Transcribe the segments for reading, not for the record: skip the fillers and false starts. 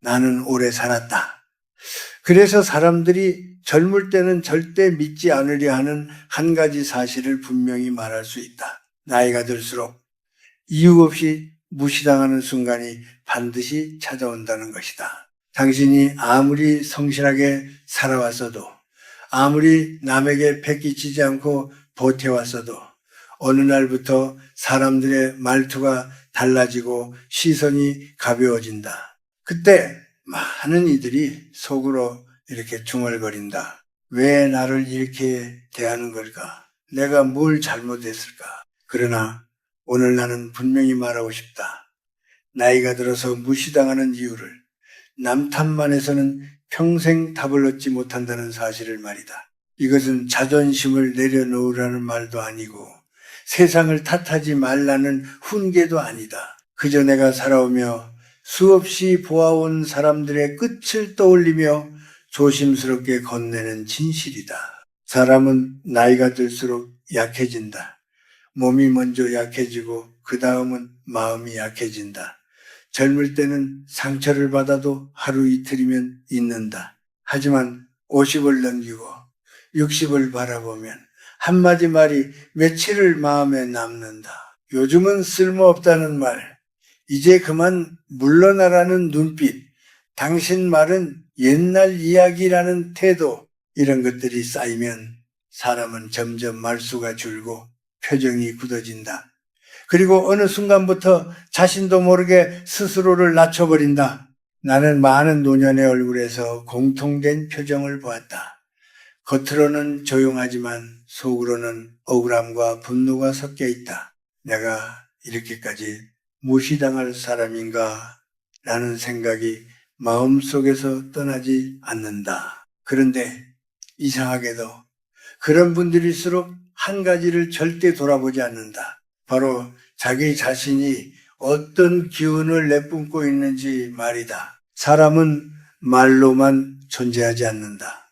나는 오래 살았다. 그래서 사람들이 젊을 때는 절대 믿지 않으려 하는 한 가지 사실을 분명히 말할 수 있다. 나이가 들수록 이유 없이 무시당하는 순간이 반드시 찾아온다는 것이다. 당신이 아무리 성실하게 살아왔어도, 아무리 남에게 패기치지 않고 버텨왔어도 어느 날부터 사람들의 말투가 달라지고 시선이 가벼워진다. 그때 많은 이들이 속으로 이렇게 중얼거린다. 왜 나를 이렇게 대하는 걸까? 내가 뭘 잘못했을까? 그러나 오늘 나는 분명히 말하고 싶다. 나이가 들어서 무시당하는 이유를 남 탓만 해서는 평생 답을 얻지 못한다는 사실을 말이다. 이것은 자존심을 내려놓으라는 말도 아니고 세상을 탓하지 말라는 훈계도 아니다. 그저 내가 살아오며 수없이 보아온 사람들의 끝을 떠올리며 조심스럽게 건네는 진실이다. 사람은 나이가 들수록 약해진다. 몸이 먼저 약해지고 그 다음은 마음이 약해진다. 젊을 때는 상처를 받아도 하루 이틀이면 잊는다. 하지만 50을 넘기고 60을 바라보면 한마디 말이 며칠을 마음에 남는다. 요즘은 쓸모없다는 말, 이제 그만 물러나라는 눈빛, 당신 말은 옛날 이야기라는 태도, 이런 것들이 쌓이면 사람은 점점 말수가 줄고 표정이 굳어진다. 그리고 어느 순간부터 자신도 모르게 스스로를 낮춰버린다. 나는 많은 노년의 얼굴에서 공통된 표정을 보았다. 겉으로는 조용하지만 속으로는 억울함과 분노가 섞여 있다. 내가 이렇게까지 무시당할 사람인가? 라는 생각이 마음속에서 떠나지 않는다. 그런데 이상하게도 그런 분들일수록 한 가지를 절대 돌아보지 않는다. 바로 자기 자신이 어떤 기운을 내뿜고 있는지 말이다. 사람은 말로만 존재하지 않는다.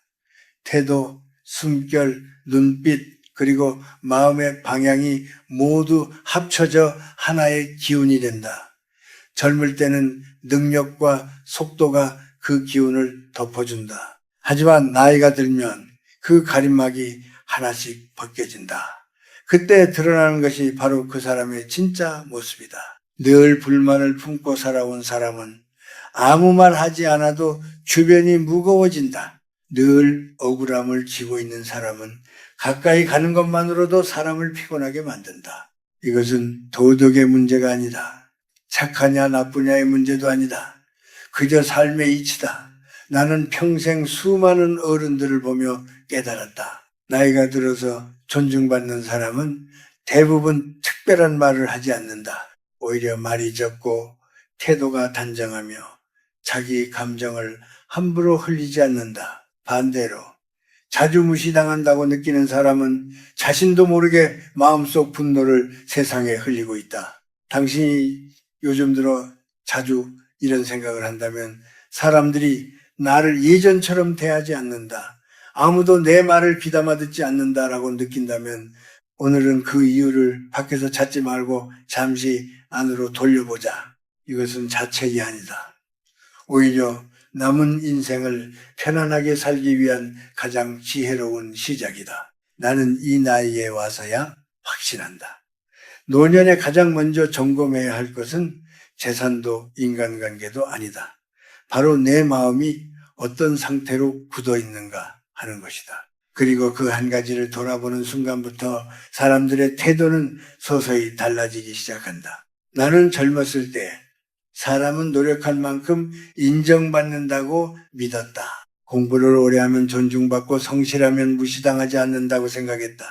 태도, 숨결, 눈빛, 그리고 마음의 방향이 모두 합쳐져 하나의 기운이 된다. 젊을 때는 능력과 속도가 그 기운을 덮어준다. 하지만 나이가 들면 그 가림막이 하나씩 벗겨진다. 그때 드러나는 것이 바로 그 사람의 진짜 모습이다. 늘 불만을 품고 살아온 사람은 아무 말 하지 않아도 주변이 무거워진다. 늘 억울함을 지고 있는 사람은 가까이 가는 것만으로도 사람을 피곤하게 만든다. 이것은 도덕의 문제가 아니다. 착하냐 나쁘냐의 문제도 아니다. 그저 삶의 이치다. 나는 평생 수많은 어른들을 보며 깨달았다. 나이가 들어서 존중받는 사람은 대부분 특별한 말을 하지 않는다. 오히려 말이 적고 태도가 단정하며 자기 감정을 함부로 흘리지 않는다. 반대로 자주 무시당한다고 느끼는 사람은 자신도 모르게 마음속 분노를 세상에 흘리고 있다. 당신이 요즘 들어 자주 이런 생각을 한다면 사람들이 나를 예전처럼 대하지 않는다. 아무도 내 말을 귀담아 듣지 않는다라고 느낀다면 오늘은 그 이유를 밖에서 찾지 말고 잠시 안으로 돌려보자. 이것은 자책이 아니다. 오히려 남은 인생을 편안하게 살기 위한 가장 지혜로운 시작이다. 나는 이 나이에 와서야 확신한다. 노년에 가장 먼저 점검해야 할 것은 재산도 인간관계도 아니다. 바로 내 마음이 어떤 상태로 굳어 있는가 하는 것이다. 그리고 그 한 가지를 돌아보는 순간부터 사람들의 태도는 서서히 달라지기 시작한다. 나는 젊었을 때 사람은 노력한 만큼 인정받는다고 믿었다. 공부를 오래 하면 존중받고 성실하면 무시당하지 않는다고 생각했다.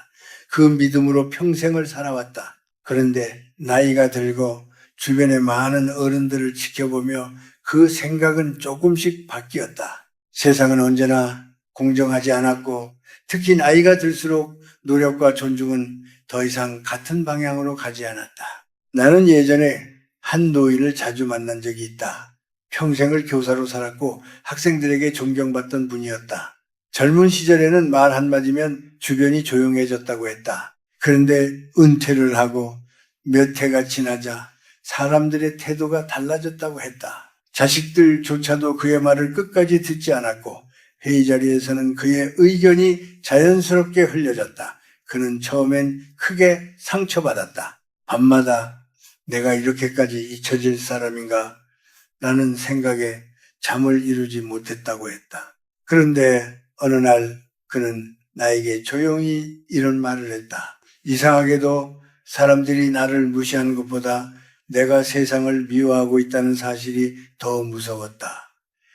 그 믿음으로 평생을 살아왔다. 그런데 나이가 들고 주변의 많은 어른들을 지켜보며 그 생각은 조금씩 바뀌었다. 세상은 언제나 공정하지 않았고 특히 나이가 들수록 노력과 존중은 더 이상 같은 방향으로 가지 않았다. 나는 예전에 한 노인을 자주 만난 적이 있다. 평생을 교사로 살았고 학생들에게 존경받던 분이었다. 젊은 시절에는 말 한마디면 주변이 조용해졌다고 했다. 그런데 은퇴를 하고 몇 해가 지나자 사람들의 태도가 달라졌다고 했다. 자식들조차도 그의 말을 끝까지 듣지 않았고 회의 자리에서는 그의 의견이 자연스럽게 흘려졌다. 그는 처음엔 크게 상처받았다. 밤마다 내가 이렇게까지 잊혀질 사람인가? 라는 생각에 잠을 이루지 못했다고 했다. 그런데 어느 날 그는 나에게 조용히 이런 말을 했다. 이상하게도 사람들이 나를 무시하는 것보다 내가 세상을 미워하고 있다는 사실이 더 무서웠다.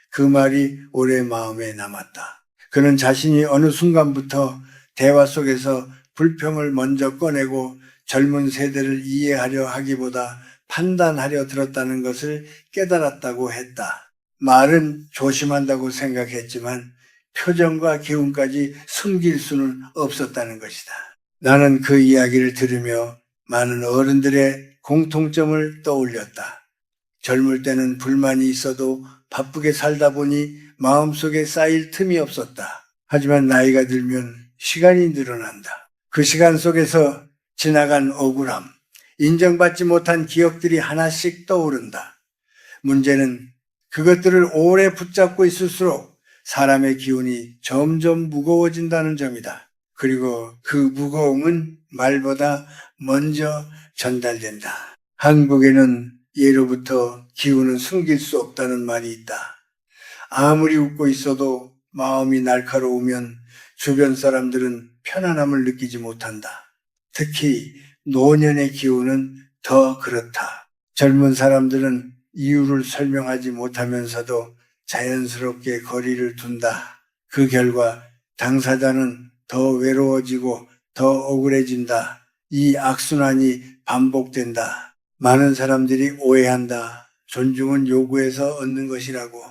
그 말이 오래 마음에 남았다. 그는 자신이 어느 순간부터 대화 속에서 불평을 먼저 꺼내고 젊은 세대를 이해하려 하기보다 판단하려 들었다는 것을 깨달았다고 했다. 말은 조심한다고 생각했지만 표정과 기운까지 숨길 수는 없었다는 것이다. 나는 그 이야기를 들으며 많은 어른들의 공통점을 떠올렸다. 젊을 때는 불만이 있어도 바쁘게 살다 보니 마음속에 쌓일 틈이 없었다. 하지만 나이가 들면 시간이 늘어난다. 그 시간 속에서 지나간 억울함, 인정받지 못한 기억들이 하나씩 떠오른다. 문제는 그것들을 오래 붙잡고 있을수록 사람의 기운이 점점 무거워진다는 점이다. 그리고 그 무거움은 말보다 먼저 전달된다. 한국에는 예로부터 기운은 숨길 수 없다는 말이 있다. 아무리 웃고 있어도 마음이 날카로우면 주변 사람들은 편안함을 느끼지 못한다. 특히 노년의 기운은 더 그렇다. 젊은 사람들은 이유를 설명하지 못하면서도 자연스럽게 거리를 둔다. 그 결과 당사자는 더 외로워지고 더 억울해진다. 이 악순환이 반복된다. 많은 사람들이 오해한다. 존중은 요구해서 얻는 것이라고.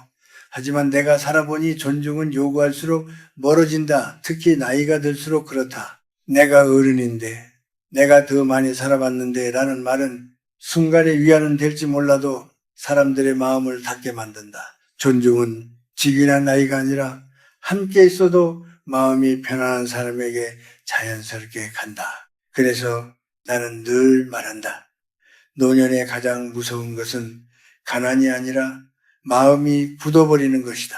하지만 내가 살아보니 존중은 요구할수록 멀어진다. 특히 나이가 들수록 그렇다. 내가 어른인데, 내가 더 많이 살아봤는데 라는 말은 순간의 위안은 될지 몰라도 사람들의 마음을 닫게 만든다. 존중은 직이나 나이가 아니라 함께 있어도 마음이 편안한 사람에게 자연스럽게 간다. 그래서 나는 늘 말한다. 노년의 가장 무서운 것은 가난이 아니라 마음이 굳어버리는 것이다.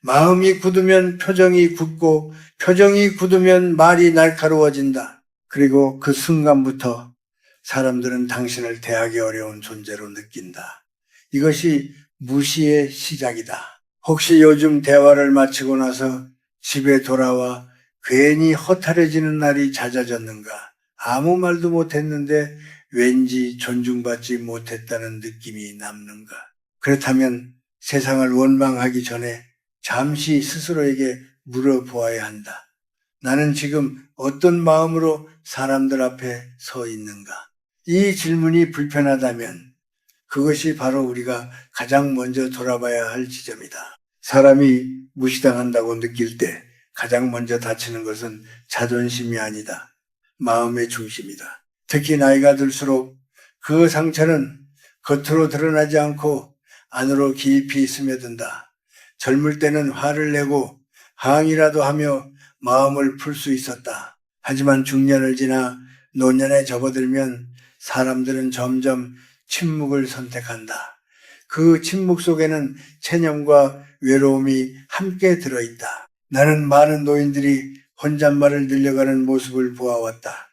마음이 굳으면 표정이 굳고 표정이 굳으면 말이 날카로워진다. 그리고 그 순간부터 사람들은 당신을 대하기 어려운 존재로 느낀다. 이것이 무시의 시작이다. 혹시 요즘 대화를 마치고 나서 집에 돌아와 괜히 허탈해지는 날이 잦아졌는가? 아무 말도 못했는데 왠지 존중받지 못했다는 느낌이 남는가? 그렇다면 세상을 원망하기 전에 잠시 스스로에게 물어보아야 한다. 나는 지금 어떤 마음으로 사람들 앞에 서 있는가? 이 질문이 불편하다면 그것이 바로 우리가 가장 먼저 돌아봐야 할 지점이다. 사람이 무시당한다고 느낄 때 가장 먼저 다치는 것은 자존심이 아니다. 마음의 중심이다. 특히 나이가 들수록 그 상처는 겉으로 드러나지 않고 안으로 깊이 스며든다. 젊을 때는 화를 내고 항의라도 하며 마음을 풀 수 있었다. 하지만 중년을 지나 노년에 접어들면 사람들은 점점 침묵을 선택한다. 그 침묵 속에는 체념과 외로움이 함께 들어있다. 나는 많은 노인들이 혼잣말을 늘려가는 모습을 보아왔다.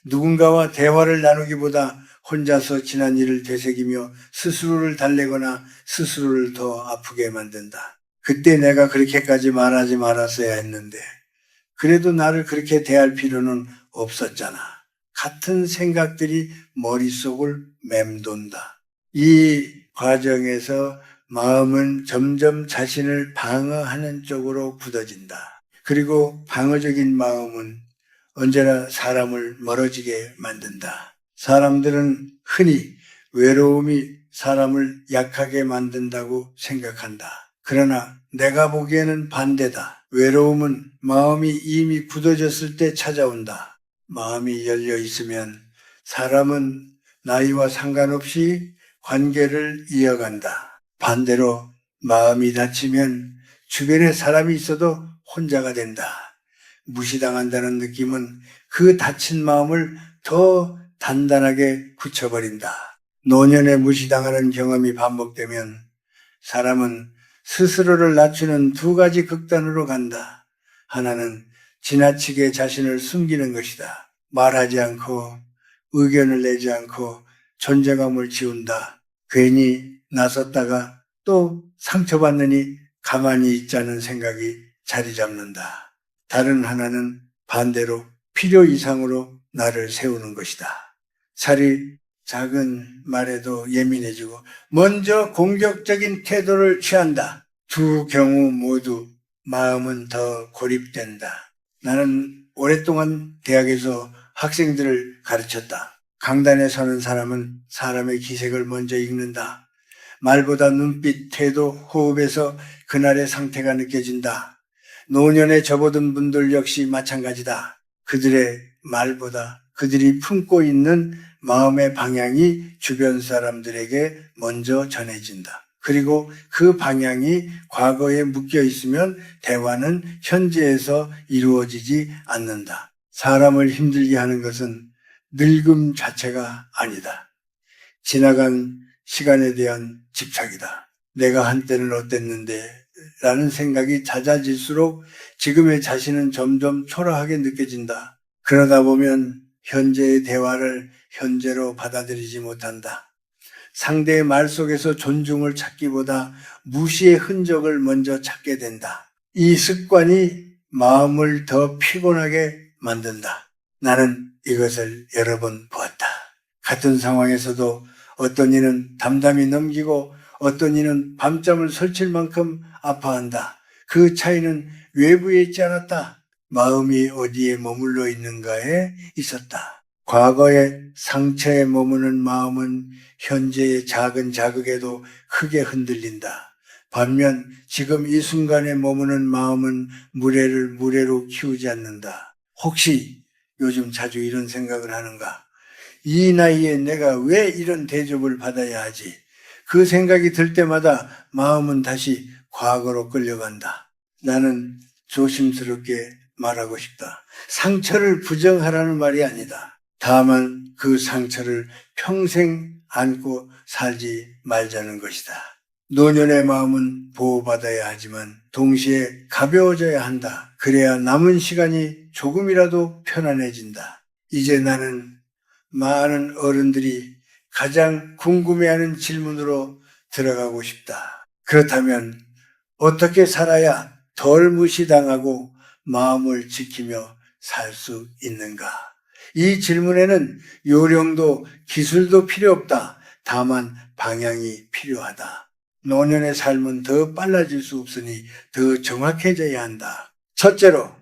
누군가와 대화를 나누기보다 혼자서 지난 일을 되새기며 스스로를 달래거나 스스로를 더 아프게 만든다. 그때 내가 그렇게까지 말하지 말았어야 했는데 그래도 나를 그렇게 대할 필요는 없었잖아. 같은 생각들이 머릿속을 맴돈다. 이 과정에서 마음은 점점 자신을 방어하는 쪽으로 굳어진다. 그리고 방어적인 마음은 언제나 사람을 멀어지게 만든다. 사람들은 흔히 외로움이 사람을 약하게 만든다고 생각한다. 그러나 내가 보기에는 반대다. 외로움은 마음이 이미 굳어졌을 때 찾아온다. 마음이 열려 있으면 사람은 나이와 상관없이 관계를 이어간다. 반대로 마음이 닫히면 주변에 사람이 있어도 혼자가 된다. 무시당한다는 느낌은 그 닫힌 마음을 더 단단하게 굳혀버린다. 노년에 무시당하는 경험이 반복되면 사람은 스스로를 낮추는 두 가지 극단으로 간다. 하나는 지나치게 자신을 숨기는 것이다. 말하지 않고 의견을 내지 않고 존재감을 지운다. 괜히 나섰다가 또 상처받느니 가만히 있자는 생각이 자리 잡는다. 다른 하나는 반대로 필요 이상으로 나를 세우는 것이다. 살이 작은 말에도 예민해지고 먼저 공격적인 태도를 취한다. 두 경우 모두 마음은 더 고립된다. 나는 오랫동안 대학에서 학생들을 가르쳤다. 강단에 서는 사람은 사람의 기색을 먼저 읽는다. 말보다 눈빛, 태도, 호흡에서 그날의 상태가 느껴진다. 노년에 접어든 분들 역시 마찬가지다. 그들의 말보다 그들이 품고 있는 마음의 방향이 주변 사람들에게 먼저 전해진다. 그리고 그 방향이 과거에 묶여 있으면 대화는 현재에서 이루어지지 않는다. 사람을 힘들게 하는 것은 늙음 자체가 아니다. 지나간 시간에 대한 집착이다. 내가 한때는 어땠는데 라는 생각이 잦아질수록 지금의 자신은 점점 초라하게 느껴진다. 그러다 보면 현재의 대화를 현재로 받아들이지 못한다. 상대의 말 속에서 존중을 찾기보다 무시의 흔적을 먼저 찾게 된다. 이 습관이 마음을 더 피곤하게 만든다. 나는 이것을 여러 번 보았다. 같은 상황에서도 어떤 이는 담담히 넘기고 어떤 이는 밤잠을 설칠 만큼 아파한다. 그 차이는 외부에 있지 않았다. 마음이 어디에 머물러 있는가에 있었다. 과거의 상처에 머무는 마음은 현재의 작은 자극에도 크게 흔들린다. 반면 지금 이 순간에 머무는 마음은 무례를 무례로 키우지 않는다. 혹시 요즘 자주 이런 생각을 하는가? 이 나이에 내가 왜 이런 대접을 받아야 하지? 그 생각이 들 때마다 마음은 다시 과거로 끌려간다. 나는 조심스럽게 말하고 싶다. 상처를 부정하라는 말이 아니다. 다만 그 상처를 평생 안고 살지 말자는 것이다. 노년의 마음은 보호받아야 하지만 동시에 가벼워져야 한다. 그래야 남은 시간이 조금이라도 편안해진다. 이제 나는 많은 어른들이 가장 궁금해하는 질문으로 들어가고 싶다. 그렇다면 어떻게 살아야 덜 무시당하고 마음을 지키며 살 수 있는가? 이 질문에는 요령도 기술도 필요 없다. 다만 방향이 필요하다. 노년의 삶은 더 빨라질 수 없으니 더 정확해져야 한다. 첫째로,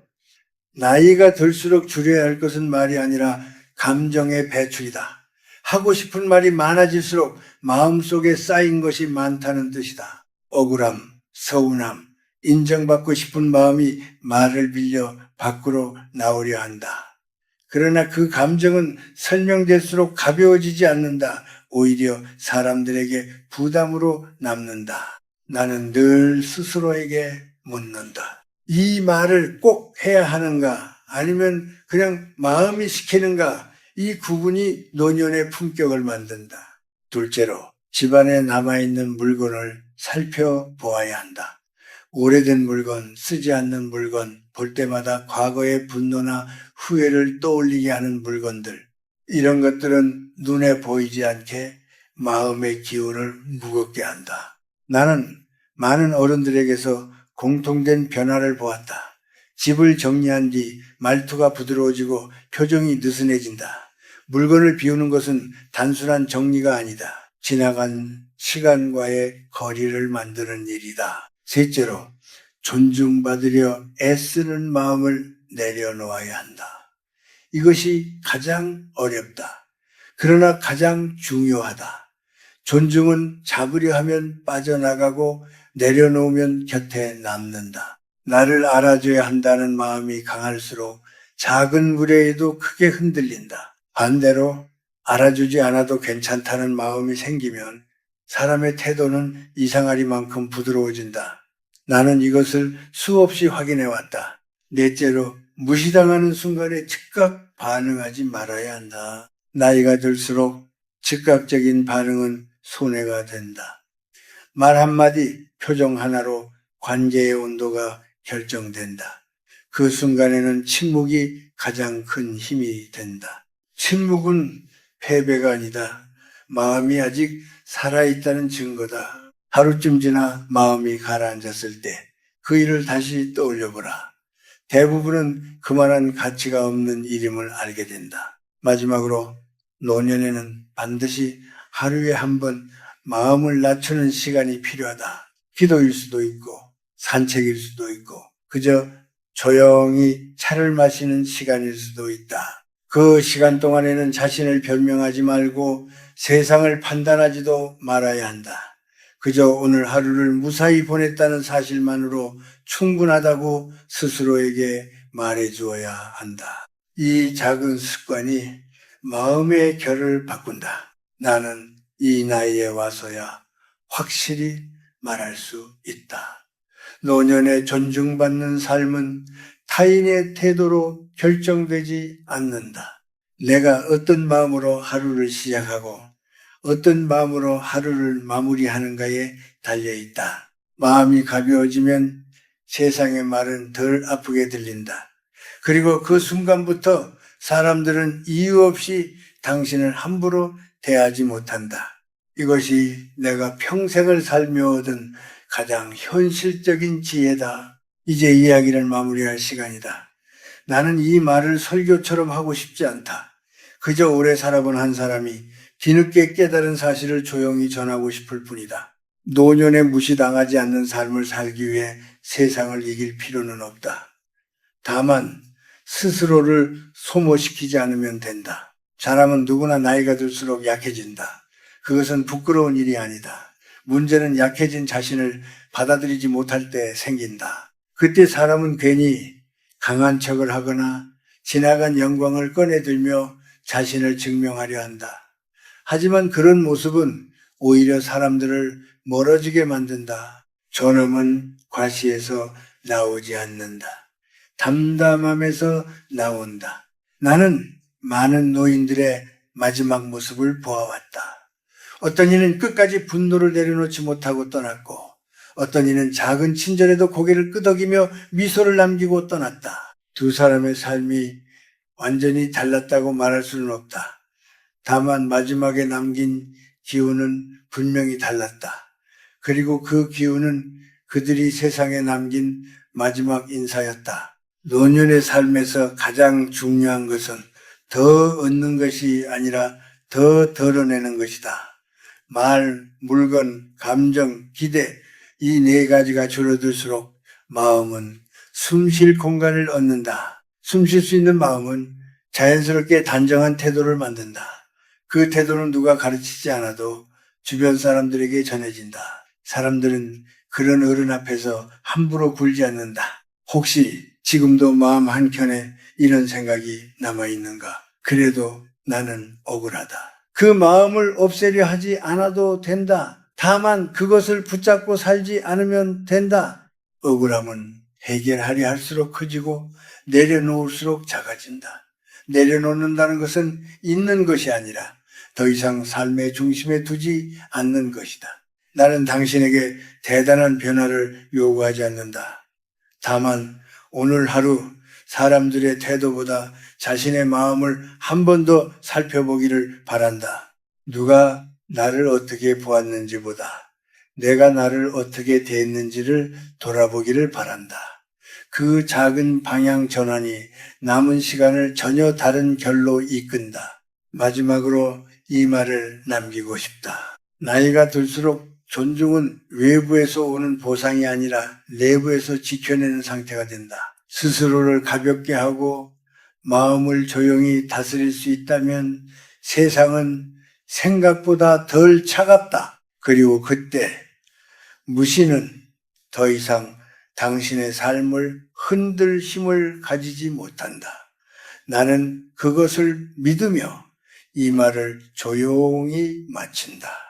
나이가 들수록 줄여야 할 것은 말이 아니라 감정의 배출이다. 하고 싶은 말이 많아질수록 마음속에 쌓인 것이 많다는 뜻이다. 억울함, 서운함, 인정받고 싶은 마음이 말을 빌려 밖으로 나오려 한다. 그러나 그 감정은 설명될수록 가벼워지지 않는다. 오히려 사람들에게 부담으로 남는다. 나는 늘 스스로에게 묻는다. 이 말을 꼭 해야 하는가? 아니면 그냥 마음이 시키는가? 이 구분이 노년의 품격을 만든다. 둘째로, 집안에 남아있는 물건을 살펴보아야 한다. 오래된 물건, 쓰지 않는 물건, 볼 때마다 과거의 분노나 후회를 떠올리게 하는 물건들. 이런 것들은 눈에 보이지 않게 마음의 기운을 무겁게 한다. 나는 많은 어른들에게서 공통된 변화를 보았다. 집을 정리한 뒤 말투가 부드러워지고 표정이 느슨해진다. 물건을 비우는 것은 단순한 정리가 아니다. 지나간 시간과의 거리를 만드는 일이다. 셋째로, 존중받으려 애쓰는 마음을 내려놓아야 한다. 이것이 가장 어렵다. 그러나 가장 중요하다. 존중은 잡으려 하면 빠져나가고 내려놓으면 곁에 남는다. 나를 알아줘야 한다는 마음이 강할수록 작은 무례에도 크게 흔들린다. 반대로 알아주지 않아도 괜찮다는 마음이 생기면 사람의 태도는 이상하리만큼 부드러워진다. 나는 이것을 수없이 확인해 왔다. 넷째로, 무시당하는 순간에 즉각 반응하지 말아야 한다. 나이가 들수록 즉각적인 반응은 손해가 된다. 말 한마디, 표정 하나로 관계의 온도가 결정된다. 그 순간에는 침묵이 가장 큰 힘이 된다. 침묵은 패배가 아니다. 마음이 아직 살아있다는 증거다. 하루쯤 지나 마음이 가라앉았을 때 그 일을 다시 떠올려보라. 대부분은 그만한 가치가 없는 일임을 알게 된다. 마지막으로 노년에는 반드시 하루에 한 번 마음을 낮추는 시간이 필요하다. 기도일 수도 있고 산책일 수도 있고 그저 조용히 차를 마시는 시간일 수도 있다. 그 시간 동안에는 자신을 변명하지 말고 세상을 판단하지도 말아야 한다. 그저 오늘 하루를 무사히 보냈다는 사실만으로 충분하다고 스스로에게 말해주어야 한다. 이 작은 습관이 마음의 결을 바꾼다. 나는 이 나이에 와서야 확실히 말할 수 있다. 노년에 존중받는 삶은 타인의 태도로 결정되지 않는다. 내가 어떤 마음으로 하루를 시작하고 어떤 마음으로 하루를 마무리하는가에 달려있다. 마음이 가벼워지면 세상의 말은 덜 아프게 들린다. 그리고 그 순간부터 사람들은 이유 없이 당신을 함부로 대하지 못한다. 이것이 내가 평생을 살며 얻은 가장 현실적인 지혜다. 이제 이야기를 마무리할 시간이다. 나는 이 말을 설교처럼 하고 싶지 않다. 그저 오래 살아본 한 사람이 뒤늦게 깨달은 사실을 조용히 전하고 싶을 뿐이다. 노년에 무시당하지 않는 삶을 살기 위해 세상을 이길 필요는 없다. 다만 스스로를 소모시키지 않으면 된다. 사람은 누구나 나이가 들수록 약해진다. 그것은 부끄러운 일이 아니다. 문제는 약해진 자신을 받아들이지 못할 때 생긴다. 그때 사람은 괜히 강한 척을 하거나 지나간 영광을 꺼내들며 자신을 증명하려 한다. 하지만 그런 모습은 오히려 사람들을 멀어지게 만든다. 존엄은 과시에서 나오지 않는다. 담담함에서 나온다. 나는 많은 노인들의 마지막 모습을 보아왔다. 어떤 이는 끝까지 분노를 내려놓지 못하고 떠났고 어떤 이는 작은 친절에도 고개를 끄덕이며 미소를 남기고 떠났다. 두 사람의 삶이 완전히 달랐다고 말할 수는 없다. 다만 마지막에 남긴 기운은 분명히 달랐다. 그리고 그 기운은 그들이 세상에 남긴 마지막 인사였다. 노년의 삶에서 가장 중요한 것은 더 얻는 것이 아니라 더 덜어내는 것이다. 말, 물건, 감정, 기대 이 네 가지가 줄어들수록 마음은 숨 쉴 공간을 얻는다. 숨 쉴 수 있는 마음은 자연스럽게 단정한 태도를 만든다. 그 태도는 누가 가르치지 않아도 주변 사람들에게 전해진다. 사람들은 그런 어른 앞에서 함부로 굴지 않는다. 혹시 지금도 마음 한켠에 이런 생각이 남아있는가? 그래도 나는 억울하다. 그 마음을 없애려 하지 않아도 된다. 다만 그것을 붙잡고 살지 않으면 된다. 억울함은 해결하려 할수록 커지고 내려놓을수록 작아진다. 내려놓는다는 것은 있는 것이 아니라 더 이상 삶의 중심에 두지 않는 것이다. 나는 당신에게 대단한 변화를 요구하지 않는다. 다만 오늘 하루 사람들의 태도보다 자신의 마음을 한 번 더 살펴보기를 바란다. 누가 나를 어떻게 보았는지보다 내가 나를 어떻게 대했는지를 돌아보기를 바란다. 그 작은 방향 전환이 남은 시간을 전혀 다른 결로 이끈다. 마지막으로 이 말을 남기고 싶다. 나이가 들수록 존중은 외부에서 오는 보상이 아니라 내부에서 지켜내는 상태가 된다. 스스로를 가볍게 하고 마음을 조용히 다스릴 수 있다면 세상은 생각보다 덜 차갑다. 그리고 그때 무시는 더 이상 당신의 삶을 흔들 힘을 가지지 못한다. 나는 그것을 믿으며 이 말을 조용히 마친다.